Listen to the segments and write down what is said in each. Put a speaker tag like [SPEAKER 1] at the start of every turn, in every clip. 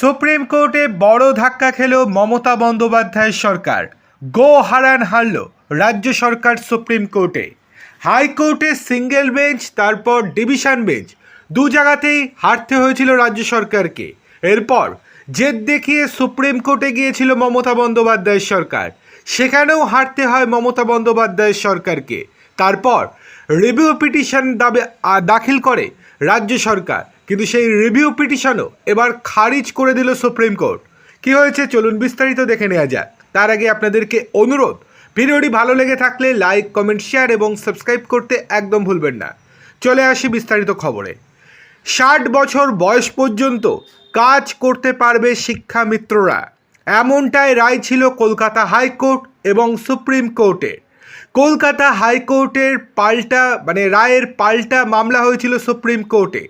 [SPEAKER 1] Supreme কোর্টে বড় ধাক্কা খেল মমতা বন্দ্যোপাধ্যায়ের সরকার। গো হারান হারল রাজ্য সরকার সুপ্রিম কোর্টে। হাইকোর্টে সিঙ্গেল বেঞ্চ, তারপর ডিভিশন বেঞ্চ, দু জায়গাতেই হারতে হয়েছিল রাজ্য সরকারকে। এরপর জেদ দেখিয়ে সুপ্রিম কোর্টে গিয়েছিল মমতা বন্দ্যোপাধ্যায়ের সরকার, সেখানেও হারতে হয় মমতা বন্দ্যোপাধ্যায়ের সরকারকে। তারপর রিভিউ পিটিশন দাখিল করে রাজ্য সরকার, কিন্তু সেই রিভিউ পিটিশনও এবার খারিজ করে দিল সুপ্রিম কোর্ট। কি হয়েছে চলুন বিস্তারিত দেখে নেওয়া যাক। তার আগে আপনাদেরকে অনুরোধ, ভিডিওটি ভালো লেগে থাকলে লাইক, কমেন্ট, শেয়ার এবং সাবস্ক্রাইব করতে একদম ভুলবেন না। চলে আসি বিস্তারিত খবরে। 60 বছর বয়স পর্যন্ত কাজ করতে পারবে শিক্ষামিত্ররা, এমনটাই রায় ছিল কলকাতা হাইকোর্ট এবং সুপ্রিম কোর্টের। কলকাতা হাইকোর্টের রায়ের পাল্টা মামলা হয়েছিল সুপ্রিম কোর্টে।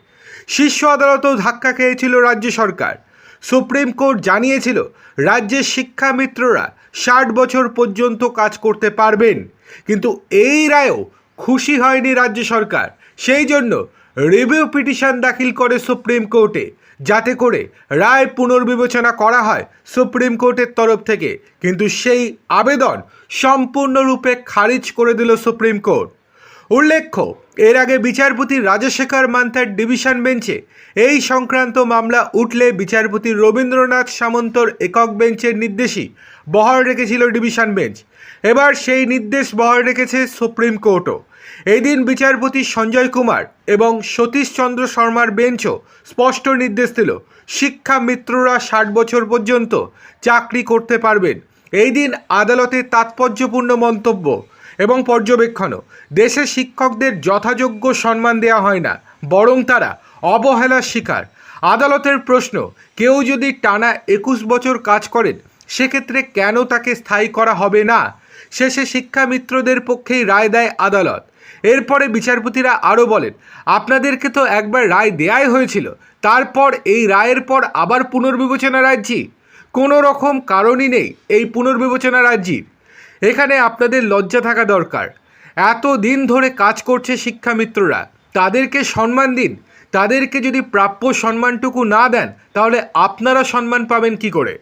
[SPEAKER 1] শীর্ষ আদালতেও ধাক্কা খেয়েছিল রাজ্য সরকার। সুপ্রিম কোর্ট জানিয়েছিল রাজ্যের শিক্ষামিত্ররা 60 বছর পর্যন্ত কাজ করতে পারবেন, কিন্তু এই রায়েও খুশি হয়নি রাজ্য সরকার। সেই জন্য রিভিউ পিটিশন দাখিল করে সুপ্রিম কোর্টে, যাতে করে রায় পুনর্বিবেচনা করা হয় সুপ্রিম কোর্টের তরফ থেকে, কিন্তু সেই আবেদন সম্পূর্ণরূপে খারিজ করে দিল সুপ্রিম কোর্ট। উল্লেখ্য, এর আগে বিচারপতি রাজশেখর মান্থার ডিভিশন বেঞ্চে এই সংক্রান্ত মামলা উঠলে বিচারপতি রবীন্দ্রনাথ সামন্তর একক বেঞ্চের নির্দেশই বহাল রেখেছিল ডিভিশন বেঞ্চ। এবার সেই নির্দেশ বহাল রেখেছে সুপ্রিম কোর্টও। এই দিন বিচারপতি সঞ্জয় কুমার এবং সতীশ চন্দ্র শর্মার বেঞ্চও স্পষ্ট নির্দেশ দিল শিক্ষামিত্ররা 60 বছর পর্যন্ত চাকরি করতে পারবেন। এই দিন আদালতের তাৎপর্যপূর্ণ মন্তব্য এবং পর্যবেক্ষণও। দেশের শিক্ষকদের যথাযোগ্য সম্মান দেওয়া হয় না, বরং তারা অবহেলার শিকার। আদালতের প্রশ্ন, কেউ যদি টানা 21 বছর কাজ করেন, সেক্ষেত্রে কেন তাকে স্থায়ী করা হবে না? শেষে শিক্ষামিত্রদের পক্ষেই রায় দেয় আদালত। এরপরে বিচারপতিরা আরও বলেন, আপনাদেরকে তো একবার রায় দেয়াই হয়েছিল, তারপর এই রায়ের পর আবার পুনর্বিবেচনা রাজ্যি? কোনো রকম কারণই নেই এই পুনর্বিবেচনা রাজ্যির। এখানে আপনাদের লজ্জা থাকা দরকার। এত দিন ধরে কাজ করছে শিক্ষামিত্ররা, তাদেরকে সম্মান দিন। তাদেরকে যদি প্রাপ্য সম্মানটুকু না দেন, তাহলে আপনারা সম্মান পাবেন কি করে?